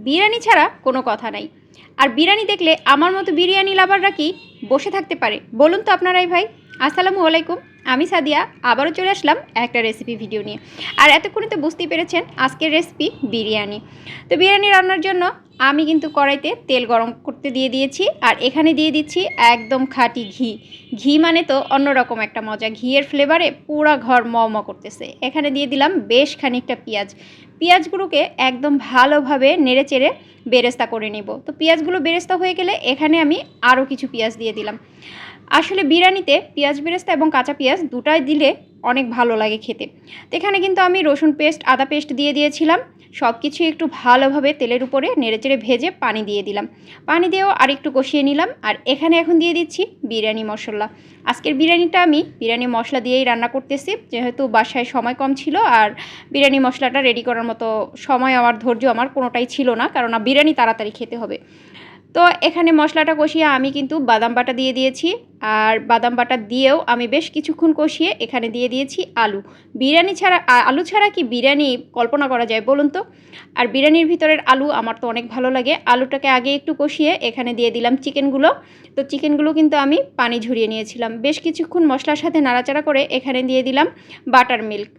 বিরিয়ানি ছাড়া কোনো কথা নাই। আর বিরিয়ানি দেখলে আমার মতো বিরিয়ানি লাভাররা কি বসে থাকতে পারে বলুন তো আপনারাই ভাই। আসসালামু আলাইকুম, আমি সাদিয়া আবারও চলে আসলাম একটা রেসিপি ভিডিও নিয়ে। আর এতক্ষণে তো বুঝতেই পেরেছেন আজকের রেসিপি বিরিয়ানি। তো বিরিয়ানি রান্নার জন্য আমি কিন্তু কড়াইতে তেল গরম করতে দিয়ে দিয়েছি, আর এখানে দিয়ে দিচ্ছি একদম খাঁটি ঘি। ঘি মানে তো অন্যরকম একটা মজা, ঘিয়ের ফ্লেভারে পুরা ঘর ম করতেছে। এখানে দিয়ে দিলাম বেশ খানিকটা পেঁয়াজ। পেঁয়াজগুলোকে একদম ভালোভাবে নেড়ে চেড়ে বেরেস্তা করে নেব। তো পেঁয়াজগুলো বেরেস্তা হয়ে গেলে এখানে আমি আরও কিছু পেঁয়াজ দিয়ে দিলাম। আসলে বিরিয়ানিতে পেঁয়াজ বেরেস্তা এবং কাঁচা পেঁয়াজ দুটাই দিলে অনেক ভালো লাগে খেতে। তো এখানে কিন্তু আমি রসুন পেস্ট, আদা পেস্ট দিয়ে দিয়েছিলাম। সব কিছু একটু ভালোভাবে তেলের উপরে নেড়েচেড়ে ভেজে পানি দিয়ে দিলাম। পানি দিয়েও আর একটু কষিয়ে নিলাম। আর এখানে এখন দিয়ে দিচ্ছি বিরিয়ানি মশলা। আজকের বিরিয়ানিটা আমি বিরিয়ানি মশলা দিয়েই রান্না করতেছি, যেহেতু বাসায় সময় কম ছিল আর বিরিয়ানি মশলাটা রেডি করার মতো সময় আমার, ধৈর্য আমার কোনোটাই ছিল না, কারণ বিরিয়ানি তাড়াতাড়ি খেতে হবে। তো এখানে মশলাটা কষিয়ে আমি কিন্তু বাদাম বাটা দিয়ে দিয়েছি। আর বাদাম বাটা দিয়েও আমি বেশ কিছুক্ষণ কষিয়ে এখানে দিয়ে দিয়েছি আলু। বিরিয়ানি ছাড়া, আলু ছাড়া কি বিরিয়ানি কল্পনা করা যায় বলুন তো। আর বিরিয়ানির ভিতরের আলু আমার তো অনেক ভালো লাগে। আলুটাকে আগে একটু কষিয়ে এখানে দিয়ে দিলাম চিকেনগুলো। তো চিকেনগুলো কিন্তু আমি পানি ঝরিয়ে নিয়েছিলাম। বেশ কিছুক্ষণ মশলার সাথে নাড়াচাড়া করে এখানে দিয়ে দিলাম বাটার মিল্ক।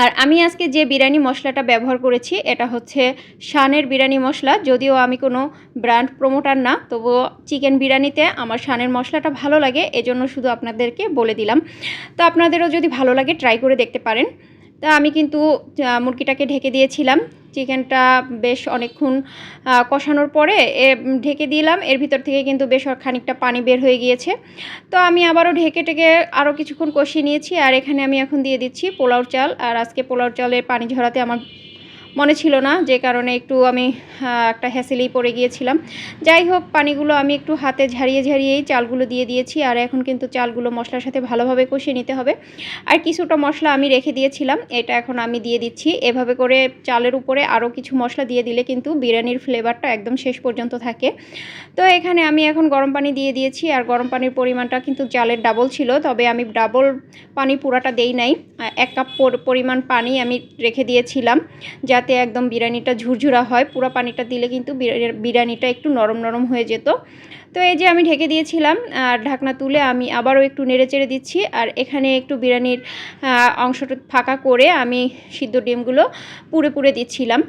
আর আমি আজকে যে বিরিয়ানি মশলাটা ব্যবহার করেছি এটা হচ্ছে শানের বিরিয়ানি মশলা। যদিও আমি কোনো ব্র্যান্ড প্রমোটার না, তবুও চিকেন বিরিয়ানিতে আমার শানের মশলাটা ভালো লাগে, এজন্য শুধু আপনাদেরকে বলে দিলাম। তো আপনাদেরও যদি ভালো লাগে ট্রাই করে দেখতে পারেন। তা আমি কিন্তু মুরগিটাকে ঢেকে দিয়েছিলাম। চিকেনটা বেশ অনেকক্ষণ কষানোর পরে ঢেকে দিলাম। এর ভিতর থেকে কিন্তু বেশ খানিকটা পানি বের হয়ে গিয়েছে। তো আমি আবারও ঢেকে আরও কিছুক্ষণ কষিয়ে নিয়েছি। আর এখানে আমি এখন দিয়ে দিচ্ছি পোলাওর চাল। আর আজকে পোলাওর চালের পানি ঝরাতে আমার মনে ছিল না, যে কারণে একটু আমি একটা হ্যাসেলেই পড়ে গিয়েছিলাম। যাই হোক, পানিগুলো আমি একটু হাতে ঝারিয়েই চালগুলো দিয়ে দিয়েছি। আর এখন কিন্তু চালগুলো মশলার সাথে ভালোভাবে কষিয়ে নিতে হবে। আর কিছুটা মশলা আমি রেখে দিয়েছিলাম, এটা এখন আমি দিয়ে দিচ্ছি। এভাবে করে চালের উপরে আরও কিছু মশলা দিয়ে দিলে কিন্তু বিরিয়ানির ফ্লেভারটা একদম শেষ পর্যন্ত থাকে। তো এখানে আমি এখন গরম পানি দিয়ে দিয়েছি। আর গরম পানির পরিমাণটা কিন্তু চালের ডাবল ছিল, তবে আমি ডাবল পানি পুরাটা দেই নাই। 1 কাপ পরিমাণ পানি আমি রেখে দিয়েছিলাম, যাতে একদম বিরিয়ানিটা ঝুরঝুরা হয়। পুরো পানিটা দিলে কিন্তু বিরিয়ানিটা একটু নরম নরম হয়ে যেত। তো এই যে আমি ঢেকে দিয়েছিলাম, আর ঢাকনা তুলে আমি আবারও একটু নেড়েচেড়ে দিচ্ছি। আর এখানে একটু বিরিয়ানির অংশটা ফাঁকা করে আমি সিদ্ধ ডিমগুলো পুড়ে দিচ্ছিলাম।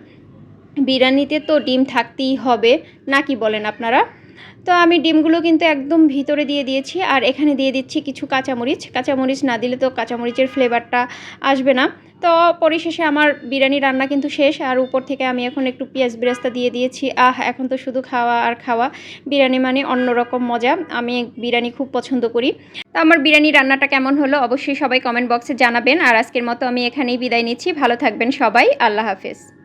বিরিয়ানিতে তো ডিম থাকতেই হবে, নাকি বলেন আপনারা। তো আমি ডিমগুলো কিন্তু একদম ভিতরে দিয়ে দিয়েছি। আর এখানে দিয়ে দিচ্ছি কিছু কাঁচামরিচ না দিলে তো কাঁচামরিচের ফ্লেভারটা আসবে না। তো পরিশেষে আমার বিরিয়ানি রান্না কিন্তু শেষ। আর উপর থেকে আমি এখন একটু পেঁয়াজ বেরেস্তা দিয়ে দিয়েছি। এখন তো শুধু খাওয়া আর খাওয়া। বিরিয়ানি মানে অন্যরকম মজা। আমি বিরিয়ানি খুব পছন্দ করি। তো আমার বিরিয়ানি রান্নাটা কেমন হলো অবশ্যই সবাই কমেন্ট বক্সে জানাবেন। আর আজকের মতো আমি এখানেই বিদায় নিচ্ছি। ভালো থাকবেন সবাই, আল্লাহ হাফেজ।